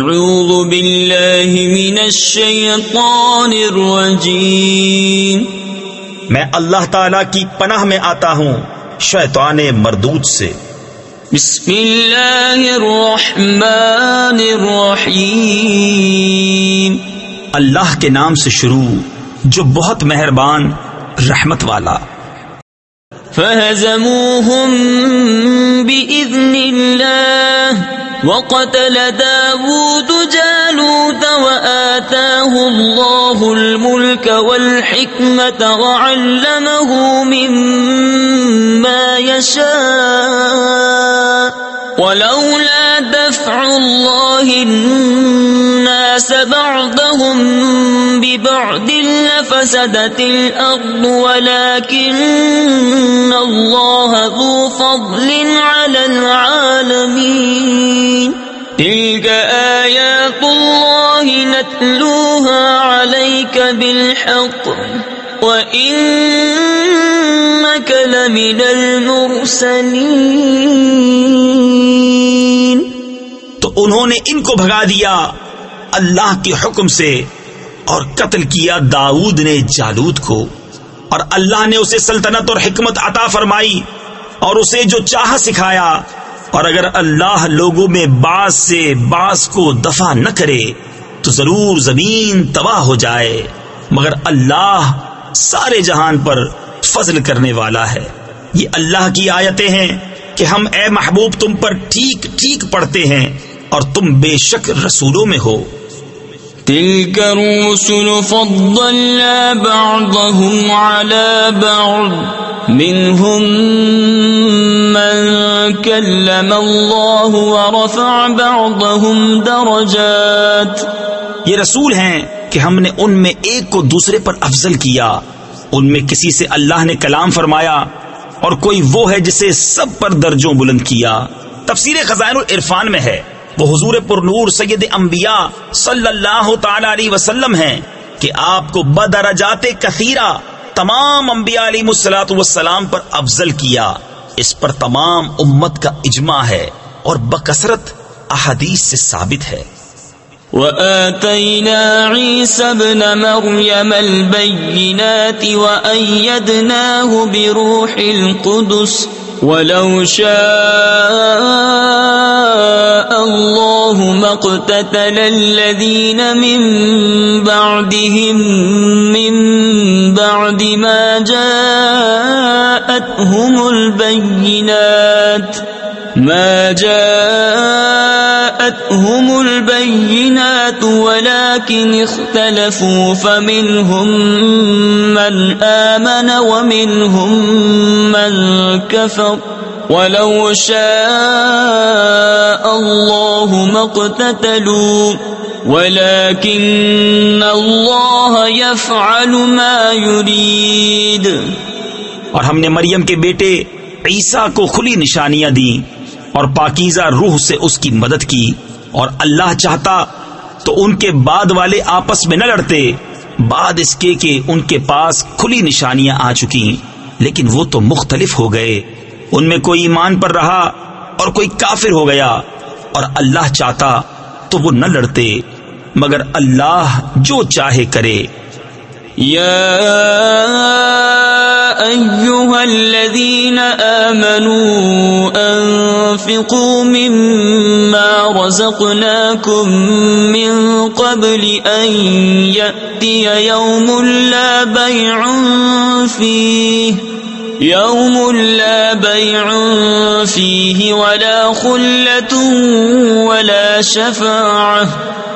اعوذ باللہ من الشیطان الرجیم، میں اللہ تعالیٰ کی پناہ میں آتا ہوں شیطان مردود سے۔ بسم اللہ الرحمن الرحیم، اللہ کے نام سے شروع جو بہت مہربان رحمت والا۔ فہزموہم بإذن اللہ وقتل داود جالوت وآتاہ اللہ الملک والحکمت وعلمہ مما یشاء ولولا دفع اللہ الناس بعضهم ببعض لفسدت الأرض ولكن الله ذو فضل على العالمين تلك آيات الله نتلوها عليك بالحق وإنك لمن المرسلين۔ تو انہوں نے ان کو بھگا دیا اللہ کے حکم سے اور قتل کیا داؤد نے جالوت کو، اور اللہ نے اسے سلطنت اور حکمت عطا فرمائی اور اسے جو چاہا سکھایا، اور اگر اللہ لوگوں میں بعض سے بعض کو دفع نہ کرے تو ضرور زمین تباہ ہو جائے، مگر اللہ سارے جہان پر فضل کرنے والا ہے۔ یہ اللہ کی آیتیں ہیں کہ ہم اے محبوب تم پر ٹھیک ٹھیک پڑھتے ہیں اور تم بے شک رسولوں میں ہو۔ تلك الرسل فضلنا بعضهم على بعض منهم من كلم الله ورفع بعضهم درجات۔ یہ رسول ہیں کہ ہم نے ان میں ایک کو دوسرے پر افضل کیا، ان میں کسی سے اللہ نے کلام فرمایا اور کوئی وہ ہے جسے سب پر درجوں بلند کیا۔ تفسیر خزائن العرفان میں ہے، وہ حضور پر نور سید انبیاء صلی اللہ تعالی علیہ وسلم ہیں کہ آپ کو بدرجات کثیرہ تمام انبیاء علیہ الصلوۃ والسلام پر افضل کیا۔ اس پر تمام امت کا اجماع ہے اور بکثرت احادیث سے ثابت ہے۔ وآتينا عيسى ابن مريم البينات وأيدناه بروح القدس ولو شاء الله ما اقتتل الذين من بعدهم من بعد ما جاءتهم البينات ولكن اختلفوا فمنهم من آمن ومنهم من كفر ولو شاء الله ما اقتتلوا ولكن الله يفعل ما يريد۔ اور ہم نے مریم کے بیٹے عیسیٰ کو کھلی نشانیاں دیں اور پاکیزہ روح سے اس کی مدد کی، اور اللہ چاہتا تو ان کے بعد والے آپس میں نہ لڑتے، بعد اس کے کہ ان کے پاس کھلی نشانیاں آ چکی، لیکن وہ تو مختلف ہو گئے، ان میں کوئی ایمان پر رہا اور کوئی کافر ہو گیا، اور اللہ چاہتا تو وہ نہ لڑتے، مگر اللہ جو چاہے کرے۔ یا أيها الذين آمنوا أنفقوا مما رزقناكم من قبل أن يأتي يوم لا بيع فيه ولا خلة ولا شفاعة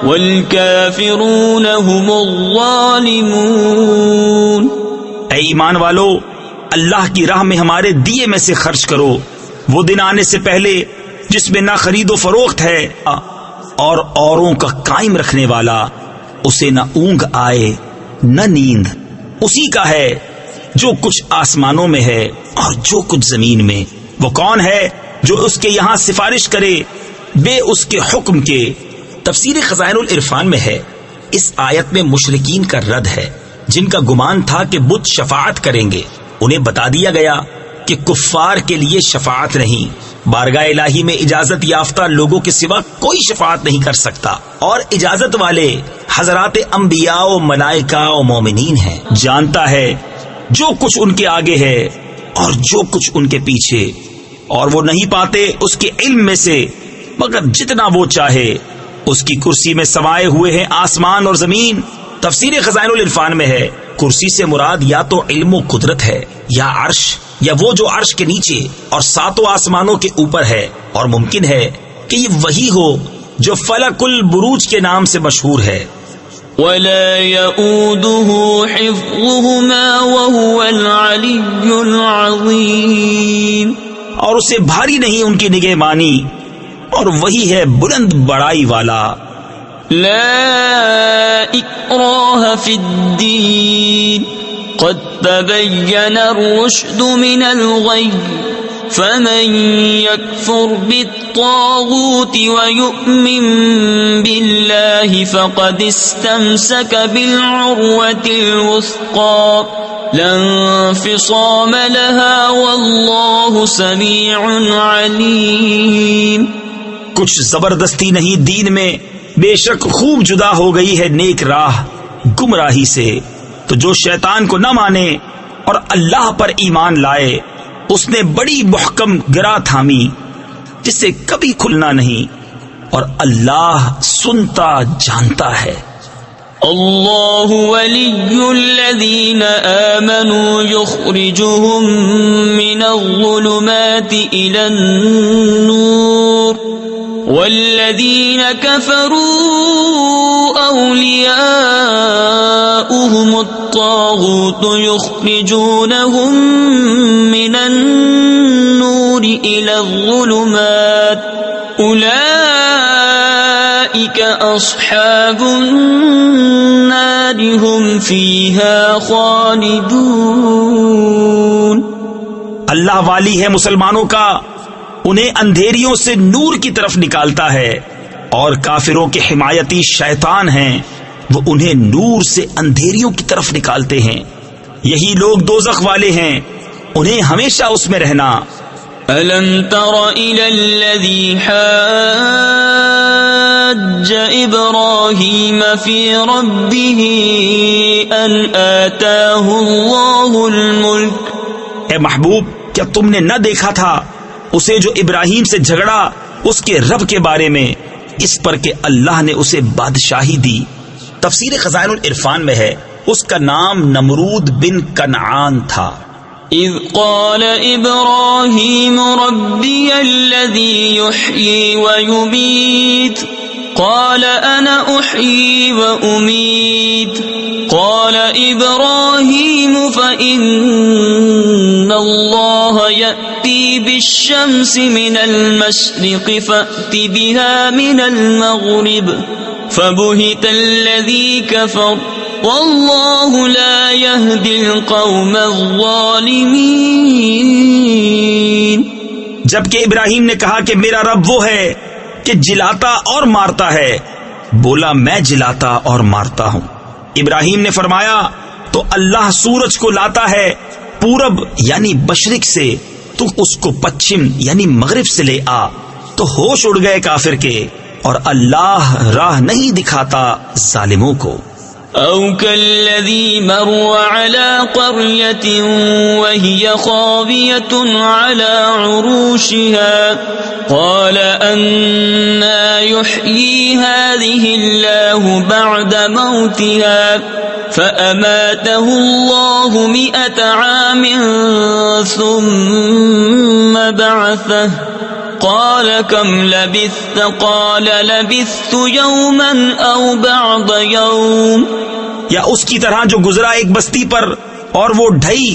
والكافرون هم الظالمون۔ اے ایمان والو، اللہ کی راہ میں ہمارے دیے میں سے خرچ کرو، وہ دن آنے سے پہلے جس میں نہ خرید و فروخت ہے اور اوروں کا قائم رکھنے والا، اسے نہ اونگ آئے نہ نیند، اسی کا ہے جو کچھ آسمانوں میں ہے اور جو کچھ زمین میں۔ وہ کون ہے جو اس کے یہاں سفارش کرے بے اس کے حکم کے؟ تفسیر خزائن العرفان میں ہے، اس آیت میں مشرکین کا رد ہے جن کا گمان تھا کہ بت شفاعت کریں گے۔ انہیں بتا دیا گیا کہ کفار کے لیے شفاعت نہیں بارگاہ الہی میں اجازت یافتہ لوگوں کے سوا کوئی شفاعت نہیں کر سکتا، اور اجازت والے حضرات انبیاء و ملائکہ و مومنین ہیں۔ جانتا ہے جو کچھ ان کے آگے ہے اور جو کچھ ان کے پیچھے، اور وہ نہیں پاتے اس کے علم میں سے مگر جتنا وہ چاہے۔ اس کی کرسی میں سمائے ہوئے ہیں آسمان اور زمین۔ تفسیر خزائن العرفان میں ہے، کرسی سے مراد یا تو علم و قدرت ہے، یا عرش، یا وہ جو عرش کے نیچے اور ساتوں آسمانوں کے اوپر ہے، اور ممکن ہے کہ یہ وہی ہو جو فلک البروج کے نام سے مشہور ہے۔ ولا يؤوده حفظهما وهو العلي العظيم، اور اسے بھاری نہیں ان کی نگہبانی، اور وہی ہے بلند بڑائی والا۔ لا اکراہ فی الدین قد تبین الرشد من الغی فمن يكفر بالطاغوت ويؤمن بالله فقد استمسك بالعروة الوثقى لا انفصام لها والله سميع عليم۔ کچھ زبردستی نہیں دین میں، بے شک خوب جدا ہو گئی ہے نیک راہ گمراہی سے۔ تو جو شیطان کو نہ مانے اور اللہ پر ایمان لائے، اس نے بڑی محکم گرا تھامی جس سے کبھی کھلنا نہیں، اور اللہ سنتا جانتا ہے۔ اللہ ولی الذین آمنوا یخرجهم من الظلمات الى النور والذین کفروا اولیاؤهم الطاغوت یخرجونهم من النور الى الظلمات اولئک اصحاب النار هم فیها خالدون۔ اللہ والی ہے مسلمانوں کا، انہیں اندھیریوں سے نور کی طرف نکالتا ہے، اور کافروں کے حمایتی شیطان ہیں، وہ انہیں نور سے اندھیریوں کی طرف نکالتے ہیں۔ یہی لوگ دوزخ والے ہیں، انہیں ہمیشہ اس میں رہنا۔ أَلَمْ تَرَ إِلَى الَّذِي حَاجَّ إِبْرَاهِيمَ فِي رَبِّهِ أَنْ آتَاهُ اللَّهُ الْمُلْكَ۔ اے محبوب، کیا تم نے نہ دیکھا تھا اسے جو ابراہیم سے جھگڑا اس کے رب کے بارے میں، اس پر کہ اللہ نے اسے بادشاہی دی۔ تفسیر خزائن العرفان میں ہے، اس کا نام نمرود بن کنعان تھا۔ اذ قال ابراہیم ربی الذی یحیی ویمیت قال انا احیی وامیت قال ابراہیم فإن اللہ یأتی بالشمس من المشرق فأت بها من المغرب فبہت الذی کفر واللہ لا یہدی القوم الظالمین۔ جبکہ ابراہیم نے کہا کہ میرا رب وہ ہے کہ جلاتا اور مارتا ہے، بولا میں جلاتا اور مارتا ہوں۔ ابراہیم نے فرمایا تو اللہ سورج کو لاتا ہے پورب یعنی مشرق سے، تو اس کو پچھم یعنی مغرب سے لے آ، تو ہوش اڑ گئے کافر کے، اور اللہ راہ نہیں دکھاتا ظالموں کو۔ او كالذي مر على قرية وهي خاوية على عروشها قال أنا يحيي هذه الله بعد موتها فأماته الله 100 عام ثم بعثه قال كم لبثت قال لبثت يوما او بعض يوم۔ یا اس کی طرح جو گزرا ایک بستی پر اور وہ ڈھئی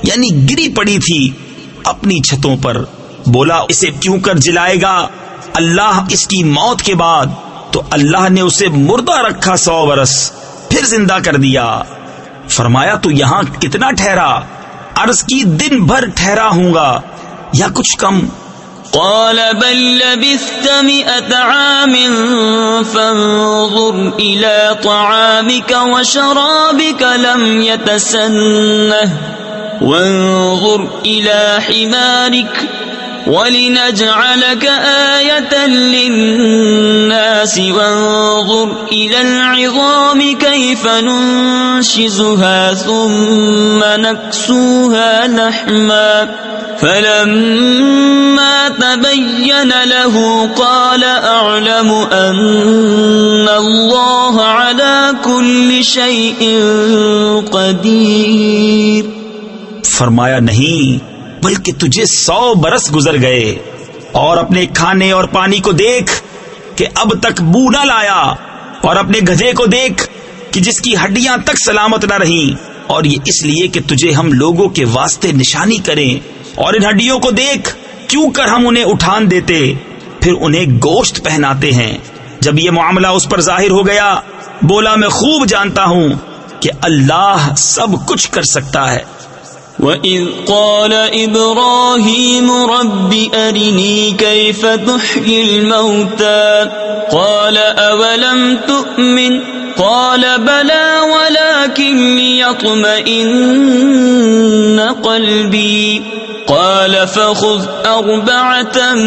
یعنی گری پڑی تھی اپنی چھتوں پر، بولا اسے کیوں کر جلائے گا اللہ اس کی موت کے بعد، تو اللہ نے اسے مردہ رکھا 100 برس، پھر زندہ کر دیا۔ فرمایا تو یہاں کتنا ٹھہرا؟ عرض کی دن بھر ٹھہرا ہوں گا یا کچھ کم۔ قال بل لبثت 100 عام فانظر إلى طعامك وشرابك لم يتسنه وانظر إلى حمارك وَلِنَجْعَلَكَ آيَةً لِلنَّاسِ وَانظُرْ إِلَى الْعِظَامِ كَيْفَ نُنشِزُهَا ثُمَّ نَكْسُوهَا لَحْمًا فَلَمَّا تَبَيَّنَ لَهُ قَالَ أَعْلَمُ أَنَّ اللَّهَ عَلَى كُلِّ شَيْءٍ قَدِيرٌ۔ فرمایا نہیں، بلکہ تجھے 100 برس گزر گئے، اور اپنے کھانے اور پانی کو دیکھ کہ اب تک بو نہ لایا، اور اپنے گدھے کو دیکھ کہ جس کی ہڈیاں تک سلامت نہ رہیں، اور یہ اس لیے کہ تجھے ہم لوگوں کے واسطے نشانی کریں، اور ان ہڈیوں کو دیکھ کیوں کر ہم انہیں اٹھان دیتے پھر انہیں گوشت پہناتے ہیں۔ جب یہ معاملہ اس پر ظاہر ہو گیا بولا میں خوب جانتا ہوں کہ اللہ سب کچھ کر سکتا ہے۔ وَإِذْ قَالَ إِبْرَاهِيمُ رَبِّ أَرِنِي كَيْفَ تُحْيِي الْمَوْتَى قَالَ أَوَلَمْ تُؤْمِنْ قَالَ بَلَى وَلَكِنْ لِيَطْمَئِنَّ قَلْبِي قال فخذ 4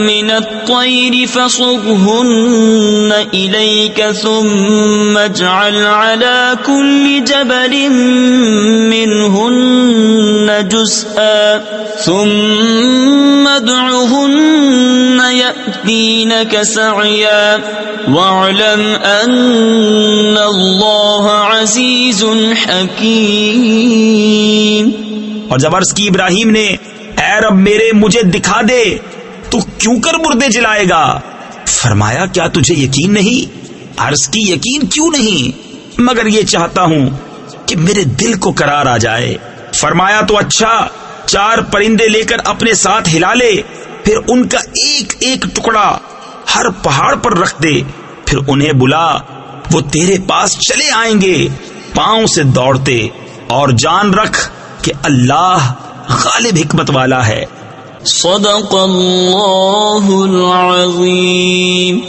من الطير فصرهن إليك ثم اجعل على كل جبل منهن جزءا ثم ادعهن يأتينك سعيا واعلم أن الله عزيز حكيم۔ اور جب عرض کی ابراہیم نے اے رب میرے مجھے دکھا دے تو کیوں کر مردے جلائے گا؟ فرمایا کیا تجھے یقین نہیں؟ عرض کی یقین کیوں نہیں، مگر یہ چاہتا ہوں کہ میرے دل کو قرار آ جائے۔ فرمایا تو اچھا 4 پرندے لے کر اپنے ساتھ ہلا لے، پھر ان کا ایک ایک ٹکڑا ہر پہاڑ پر رکھ دے، پھر انہیں بلا، وہ تیرے پاس چلے آئیں گے پاؤں سے دوڑتے، اور جان رکھ کہ اللہ غالب حکمت والا ہے۔ صدق اللہ العظیم۔